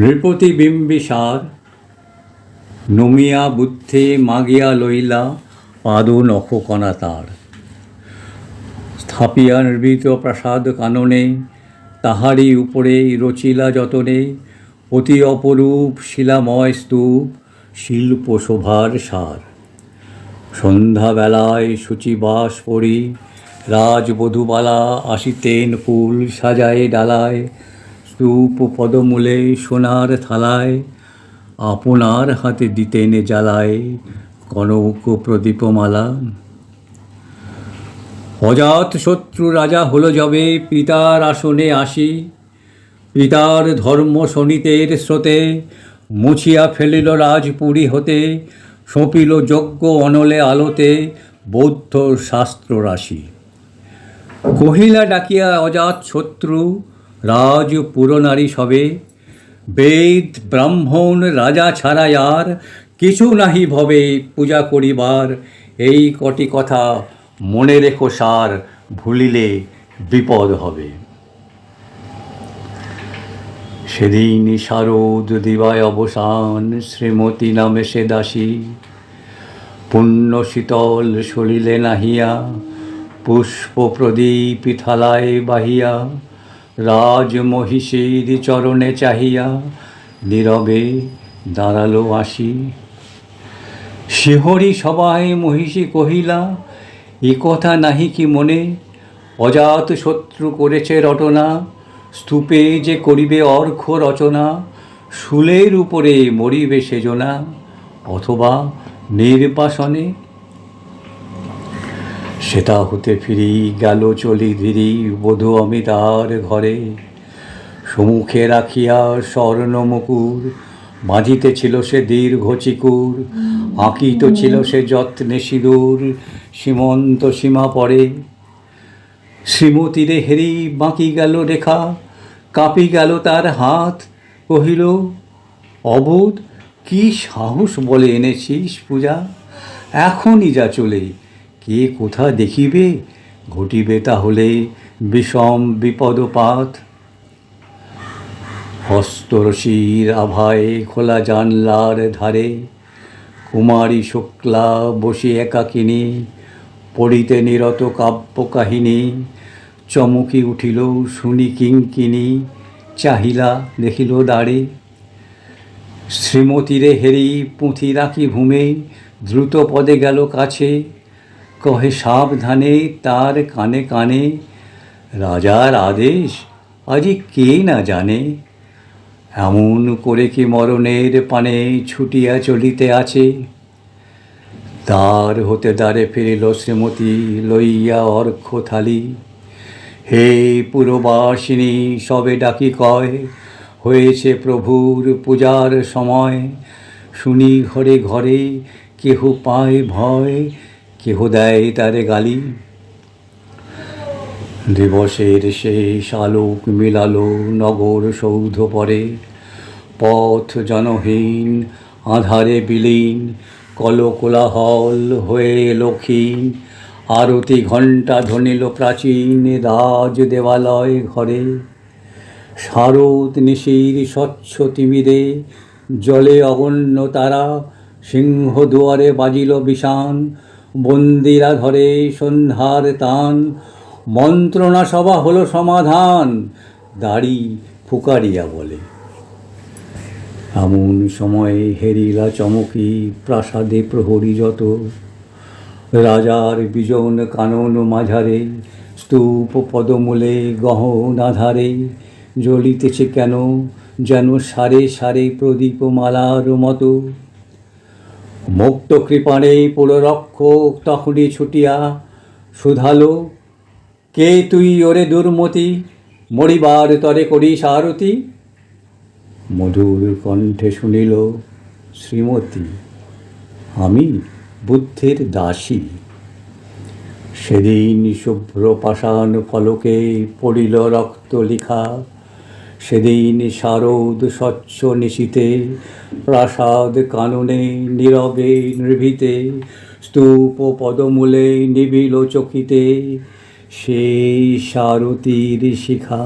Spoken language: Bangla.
নৃপতি বিম্বিসার নমিয়া বুদ্ধে মাগিয়া লইলা পাদ নখকণা তার। স্থাপিয়া নির্ভীত প্রাসাদ কাননে, তাহারই উপরে রচিলা যতনে অতি অপরূপ শিলাময় স্তূপ, শিল্প শোভার সার। সন্ধ্যাবেলায় শুচিবাস পরি রাজবধূবালা আসিতেন ফুল সাজায়ে ডালায়, স্তূপ পদমূলে সোনার থালায় আপনার হাতে দিতেন জ্বালায় কনক প্রদীপমালা। অজাত শত্রু রাজা হলো যবে পিতার আসনে আসি, পিতার ধর্ম শোনিতের স্রোতে মুছিয়া ফেলিল রাজপুরী হতে, সঁপিল যজ্ঞ অনলে আলোতে বৌদ্ধ শাস্ত্র রাশি। কহিলা ডাকিয়া অজাত শত্রু রাজ পুরনারী সবে, বেদ ব্রাহ্মণ রাজা ছাড়াই আর কিছু নাহি ভবে পূজা করিবার, এই কটি কথা মনে রেখো সার, ভুলিলে বিপদ হবে। সেদিন শারদ দিবায় অবসান, শ্রীমতী নামে সে দাসী পুণ্য শীতল সলিলে নাহিয়া, পুষ্প প্রদীপ থালায় বাহিয়া রাজ মহিষীর চরণে চাহিয়া নীরবে দাঁড়ালো আসি। শিহরি সবাই মহিষী কহিলা, এ কথা নাহি কি মনে, অজাত শত্রু করেছে রটনা, স্তূপে যে করিবে অর্ঘ্য রচনা, শূলের উপরে মরিবে সেজনা অথবা নির্বাসনে। সেটা হতে ফিরি গেল চলি ধীরি বধূ অমিতার ঘরে, সম্মুখে রাখিয়া স্বর্ণ মুকুর বাঁধিতেছিল সে দীর্ঘ চিকুর, আঁকিত ছিল সে যত্নে সিঁদুর সীমন্ত সীমা পরে। শ্রীমতীরে হেরি বাঁকি গেল রেখা, কাঁপি গেল তার হাত, কহিল অবোধ কি সাহস বলে এনেছিস পূজা, এখনই যা চলে, কে কোথা দেখিবে, ঘটিবে তাহলে বিষম বিপদপাত। হস্তরশির আভায় খোলা জানলার ধারে কুমারী শুক্লা বসে একাকিনী পড়িতে নিরত কাব্য কাহিনী, চমকি উঠিল শুনি কিঙ্কিনী, চাহিলা দেখিল দ্বারে। শ্রীমতীরে হেরি পুঁথি রাখি ভূমে দ্রুত পদে গেল কাছে, কহে সাবধানে তার কানে কানে, রাজার আদেশ আজি কে না জানে, এমন করে কি মরণের পানে ছুটিয়া চলিতে আছে। দ্বার হতে দ্বারে ফিরিল শ্রীমতী লইয়া অর্ঘ্য থালি, হে পুরবাসিনী সবে ডাকি কয়, হয়েছে প্রভুর পূজার সময়, শুনি ঘরে ঘরে কেহ পায় ভয়, কেহ দেয় তারে গালি। দিবসের শেষ আলোক মিলালো নগর সৌধ পরে, পথ জনহীন আধারে বিলীন, কলকোলাহল হয়ে এলো ক্ষীণ, আরতি ঘণ্টা ধ্বনিল প্রাচীন রাজ দেবালয় ঘরে। শারদ নিশির স্বচ্ছ তিমিরে জলে অগণ্য তারা, সিংহ দুয়ারে বাজিল বিষান, বন্দিরা ধরে সন্ধ্যার তান, মন্ত্রণা সভা হলো সমাধান, দাড়ি ফুকারিয়া বলে। এমন সময়ে হেরিলা চমকি প্রাসাদে প্রহরী যত, রাজার বিজন কানন মাঝারে স্তূপ পদমূলে গহন আধারে, জ্বলিতেছে কেন যেন সারে সারে প্রদীপমালার মতো। মুক্ত কৃপাণে পুররক্ষক তখনই ছুটিয়া শুধালো, কে তুই ওরে দুর্মতি, মরিবার তরে করিস আরতি। মধুর কণ্ঠে শুনিল শ্রীমতী, আমি বুদ্ধের দাসী। সেদিন শুভ্র পাষাণ ফলকে পড়িল রক্ত লিখা, সেদিন শারদ স্বচ্ছ নিশীতে প্রাসাদ কাননে নীরবে নিভৃতে, স্তূপ পদমূলে নিবিল চকিতে সেই সারথীর শিখা।